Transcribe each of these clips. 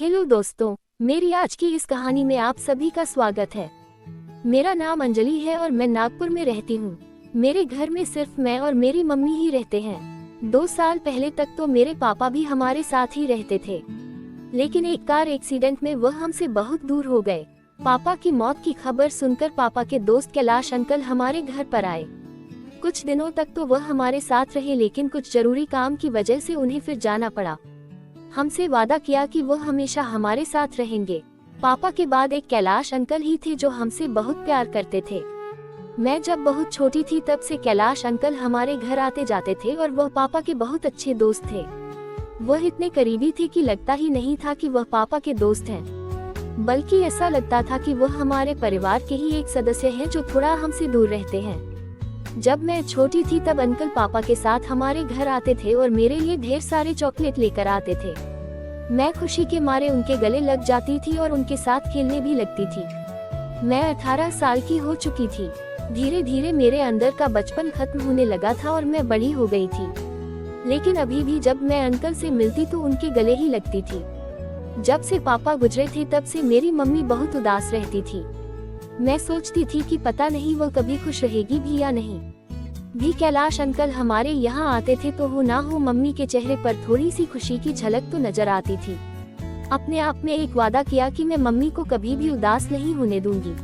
Hello दोस्तों, मेरी आज की इस कहानी में आप सभी का स्वागत है। मेरा नाम अंजलि है और मैं नागपुर में रहती हूँ। मेरे घर में सिर्फ मैं और मेरी मम्मी ही रहते हैं। 2 साल पहले तक तो मेरे पापा भी हमारे साथ ही रहते थे, लेकिन एक कार एक्सीडेंट में वह हमसे बहुत दूर हो गए। पापा की मौत की खबर सुनकर पापा के दोस्त कैलाश अंकल हमारे घर पर आए। कुछ दिनों तक तो वह हमारे साथ रहे, लेकिन कुछ जरूरी काम की वजह से उन्हें फिर जाना पड़ा। हमसे वादा किया कि वह हमेशा हमारे साथ रहेंगे। पापा के बाद एक कैलाश अंकल ही थे जो हमसे बहुत प्यार करते थे। मैं जब बहुत छोटी थी तब से कैलाश अंकल हमारे घर आते जाते थे और वह पापा के बहुत अच्छे दोस्त थे। वह इतने करीबी थे कि लगता ही नहीं था कि वह पापा के दोस्त हैं, बल्कि ऐसा लगता था कि वह हमारे परिवार के ही एक सदस्य हैं जो थोड़ा हमसे दूर रहते हैं। जब मैं छोटी थी तब अंकल पापा के साथ हमारे घर आते थे और मेरे लिए ढेर सारे चॉकलेट लेकर आते थे। मैं खुशी के मारे उनके गले लग जाती थी और उनके साथ खेलने भी लगती थी। मैं 18 साल की हो चुकी थी। धीरे धीरे मेरे अंदर का बचपन खत्म होने लगा था और मैं बड़ी हो गई थी, लेकिन अभी भी जब मैं अंकल से मिलती तो उनके गले ही लगती थी। जब से पापा गुजरे थे तब से मेरी मम्मी बहुत उदास रहती थी। मैं सोचती थी कि पता नहीं वह कभी खुश रहेगी भी या नहीं। भी कैलाश अंकल हमारे यहाँ आते थे तो हो ना हो मम्मी के चेहरे पर थोड़ी सी खुशी की झलक तो नजर आती थी। अपने आप में एक वादा किया कि मैं मम्मी को कभी भी उदास नहीं होने दूंगी।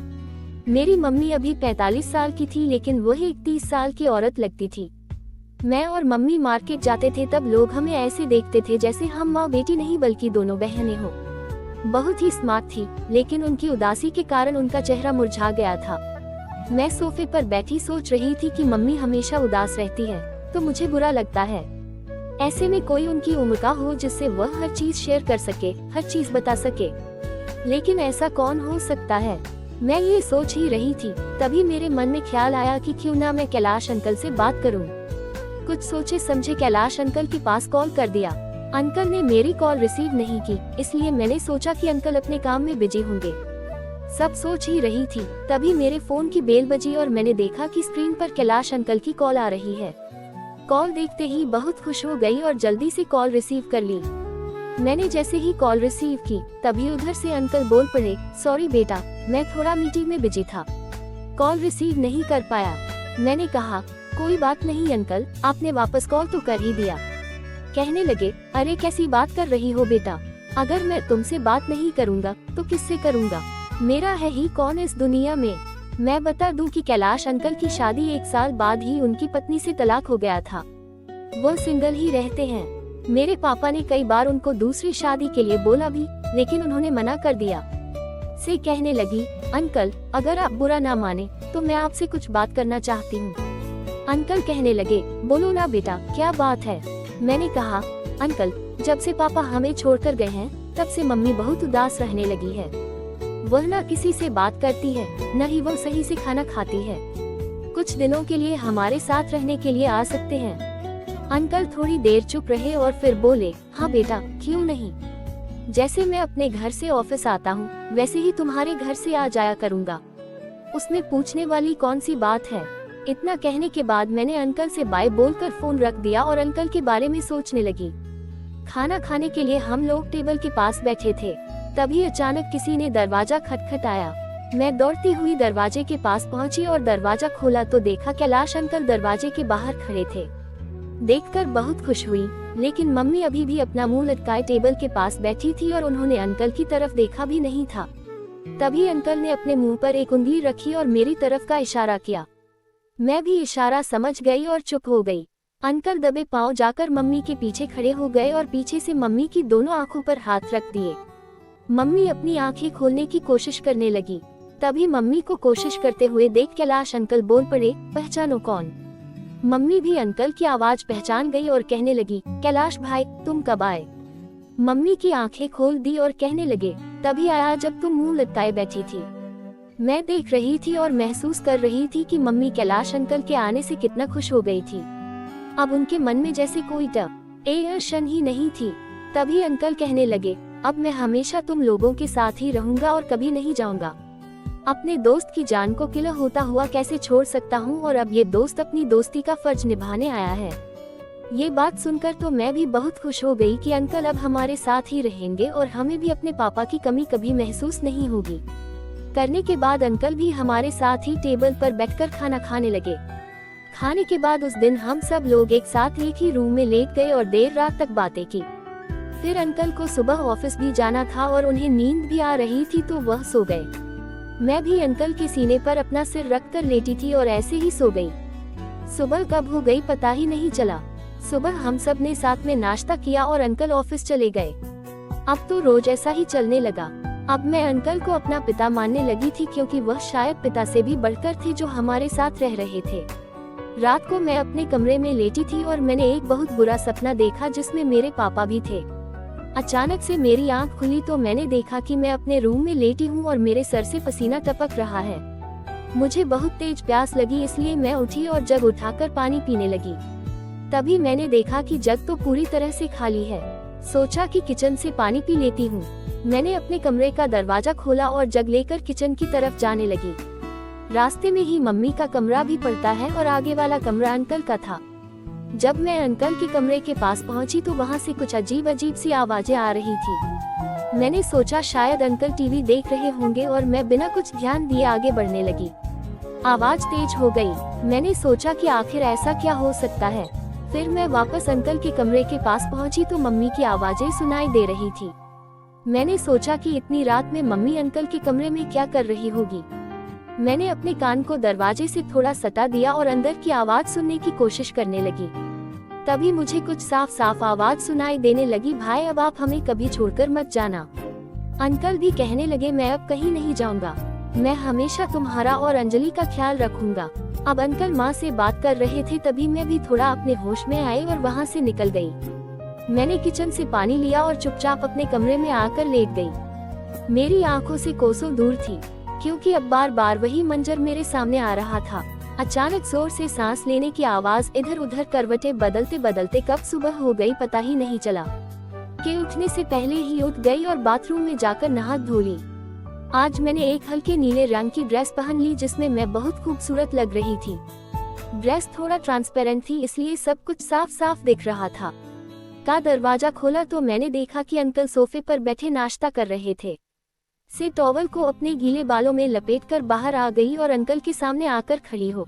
मेरी मम्मी अभी 45 साल की थी, लेकिन वह एक 30 साल की औरत लगती थी। मैं और मम्मी मार्केट जाते थे तब लोग हमें ऐसे देखते थे जैसे हम माँ बेटी नहीं बल्कि दोनों बहनें हो। बहुत ही स्मार्ट थी, लेकिन उनकी उदासी के कारण उनका चेहरा मुरझा गया था। मैं सोफे पर बैठी सोच रही थी कि मम्मी हमेशा उदास रहती है तो मुझे बुरा लगता है। ऐसे में कोई उनकी उम्र का हो जिससे वह हर चीज शेयर कर सके, हर चीज बता सके, लेकिन ऐसा कौन हो सकता है। मैं ये सोच ही रही थी, तभी मेरे मन में ख्याल आया कि क्यों ना मैं कैलाश अंकल से बात करूं। कुछ सोचे समझे कैलाश अंकल के पास कॉल कर दिया। अंकल ने मेरी कॉल रिसीव नहीं की, इसलिए मैंने सोचा कि अंकल अपने काम में बिजी होंगे। सब सोच ही रही थी, तभी मेरे फोन की बेल बजी और मैंने देखा कि स्क्रीन पर कैलाश अंकल की कॉल आ रही है। कॉल देखते ही बहुत खुश हो गई और जल्दी से कॉल रिसीव कर ली। मैंने जैसे ही कॉल रिसीव की तभी उधर से अंकल बोल पड़े, सॉरी बेटा, मैं थोड़ा मीटिंग में बिजी था, कॉल रिसीव नहीं कर पाया। मैंने कहा कोई बात नहीं अंकल, आपने वापस कॉल तो कर ही दिया। कहने लगे, अरे कैसी बात कर रही हो बेटा, अगर मैं तुमसे बात नहीं करूँगा तो किससे करूँगा, मेरा है ही कौन इस दुनिया में। मैं बता दूं कि कैलाश अंकल की शादी 1 साल बाद ही उनकी पत्नी से तलाक हो गया था। वो सिंगल ही रहते हैं। मेरे पापा ने कई बार उनको दूसरी शादी के लिए बोला भी, लेकिन उन्होंने मना कर दिया। से कहने लगी, अंकल अगर आप बुरा ना माने तो मैं आपसे कुछ बात करना चाहती हूँ। अंकल कहने लगे, बोलो ना बेटा, क्या बात है। मैंने कहा, अंकल जब से पापा हमें छोड़कर गए हैं तब से मम्मी बहुत उदास रहने लगी है। वह न किसी से बात करती है, न ही वह सही से खाना खाती है। कुछ दिनों के लिए हमारे साथ रहने के लिए आ सकते हैं। अंकल थोड़ी देर चुप रहे और फिर बोले, हाँ बेटा, क्यों नहीं। जैसे मैं अपने घर से ऑफिस आता हूँ वैसे ही तुम्हारे घर से आ जाया करूँगा, उसमें पूछने वाली कौन सी बात है। इतना कहने के बाद मैंने अंकल से बाय बोलकर फोन रख दिया और अंकल के बारे में सोचने लगी। खाना खाने के लिए हम लोग टेबल के पास बैठे थे, तभी अचानक किसी ने दरवाजा खटखटाया। मैं दौड़ती हुई दरवाजे के पास पहुंची और दरवाजा खोला तो देखा कैलाश अंकल दरवाजे के बाहर खड़े थे। देखकर बहुत खुश हुई, लेकिन मम्मी अभी भी अपना मुंह लटकाए टेबल के पास बैठी थी और उन्होंने अंकल की तरफ देखा भी नहीं था। तभी अंकल ने अपने मुंह पर एक उंगली रखी और मेरी तरफ का इशारा किया। मैं भी इशारा समझ गई और चुप हो गई। अंकल दबे पांव जाकर मम्मी के पीछे खड़े हो गए और पीछे से मम्मी की दोनों आंखों पर हाथ रख दिए। मम्मी अपनी आंखें खोलने की कोशिश करने लगी। तभी मम्मी को कोशिश करते हुए देख कैलाश अंकल बोल पड़े, पहचानो कौन। मम्मी भी अंकल की आवाज पहचान गई और कहने लगी, कैलाश भाई तुम कब आए। मम्मी की आंखें खोल दी और कहने लगे, तभी आया जब तुम मुंह लटकाए बैठी थी। मैं देख रही थी और महसूस कर रही थी कि मम्मी कैलाश अंकल के आने से कितना खुश हो गई थी। अब उनके मन में जैसे कोई टेंशन ही नहीं थी। तभी अंकल कहने लगे, अब मैं हमेशा तुम लोगों के साथ ही रहूंगा और कभी नहीं जाऊंगा। अपने दोस्त की जान को किला होता हुआ कैसे छोड़ सकता हूँ, और अब ये दोस्त अपनी दोस्ती का फर्ज निभाने आया है। ये बात सुनकर तो मैं भी बहुत खुश हो गई कि अंकल अब हमारे साथ ही रहेंगे और हमें भी अपने पापा की कमी कभी महसूस नहीं होगी। करने के बाद अंकल भी हमारे साथ ही टेबल पर बैठकर खाना खाने लगे। खाने के बाद उस दिन हम सब लोग एक साथ एक ही रूम में लेट गए और देर रात तक बातें की। फिर अंकल को सुबह ऑफिस भी जाना था और उन्हें नींद भी आ रही थी तो वह सो गए। मैं भी अंकल के सीने पर अपना सिर रखकर लेटी थी और ऐसे ही सो गई। सुबह कब हो गई पता ही नहीं चला। सुबह हम सब ने साथ में नाश्ता किया और अंकल ऑफिस चले गए। अब तो रोज ऐसा ही चलने लगा। अब मैं अंकल को अपना पिता मानने लगी थी क्योंकि वह शायद पिता से भी बढ़कर थे जो हमारे साथ रह रहे थे। रात को मैं अपने कमरे में लेटी थी और मैंने एक बहुत बुरा सपना देखा जिसमें मेरे पापा भी थे। अचानक से मेरी आंख खुली तो मैंने देखा कि मैं अपने रूम में लेटी हूँ और मेरे सर से पसीना टपक रहा है। मुझे बहुत तेज प्यास लगी इसलिए मैं उठी और जग उठाकर पानी पीने लगी। तभी मैंने देखा कि जग तो पूरी तरह से खाली है। सोचा कि किचन से पानी पी लेती हूँ। मैंने अपने कमरे का दरवाजा खोला और जग लेकर किचन की तरफ जाने लगी। रास्ते में ही मम्मी का कमरा भी पड़ता है और आगे वाला कमरा अंकल का था। जब मैं अंकल के कमरे के पास पहुंची तो वहां से कुछ अजीब अजीब सी आवाजें आ रही थी। मैंने सोचा शायद अंकल टीवी देख रहे होंगे और मैं बिना कुछ ध्यान दिए आगे बढ़ने लगी। आवाज तेज हो गई। मैंने सोचा कि आखिर ऐसा क्या हो सकता है। फिर मैं वापस अंकल के कमरे के पास पहुंची तो मम्मी की आवाजें सुनाई दे रही थी। मैंने सोचा कि इतनी रात में मम्मी अंकल के कमरे में क्या कर रही होगी। मैंने अपने कान को दरवाजे से थोड़ा सटा दिया और अंदर की आवाज सुनने की कोशिश करने लगी। तभी मुझे कुछ साफ साफ आवाज सुनाई देने लगी, भाई अब आप हमें कभी छोड़कर मत जाना। अंकल भी कहने लगे, मैं अब कहीं नहीं जाऊंगा, मैं हमेशा तुम्हारा और अंजलि का ख्याल रखूंगा। अब अंकल माँ से बात कर रहे थे तभी मैं भी थोड़ा अपने होश में आई और वहाँ से निकल गई। मैंने किचन से पानी लिया और चुपचाप अपने कमरे में आकर लेट गई। मेरी आंखों से कोसों दूर थी क्योंकि अब बार बार वही मंजर मेरे सामने आ रहा था। अचानक जोर से सांस लेने की आवाज, इधर उधर करवटें बदलते बदलते कब सुबह हो गई पता ही नहीं चला कि उठने से पहले ही उठ गई और बाथरूम में जाकर नहा धो ली। आज मैंने एक हल्के नीले रंग की ड्रेस पहन ली जिसमें मैं बहुत खूबसूरत लग रही थी। ड्रेस थोड़ा ट्रांसपेरेंट थी इसलिए सब कुछ साफ साफ दिख रहा था। का दरवाजा खोला तो मैंने देखा कि अंकल सोफे पर बैठे नाश्ता कर रहे थे। से टॉवल को अपने गीले बालों में लपेटकर बाहर आ गई और अंकल के सामने आकर खड़ी हो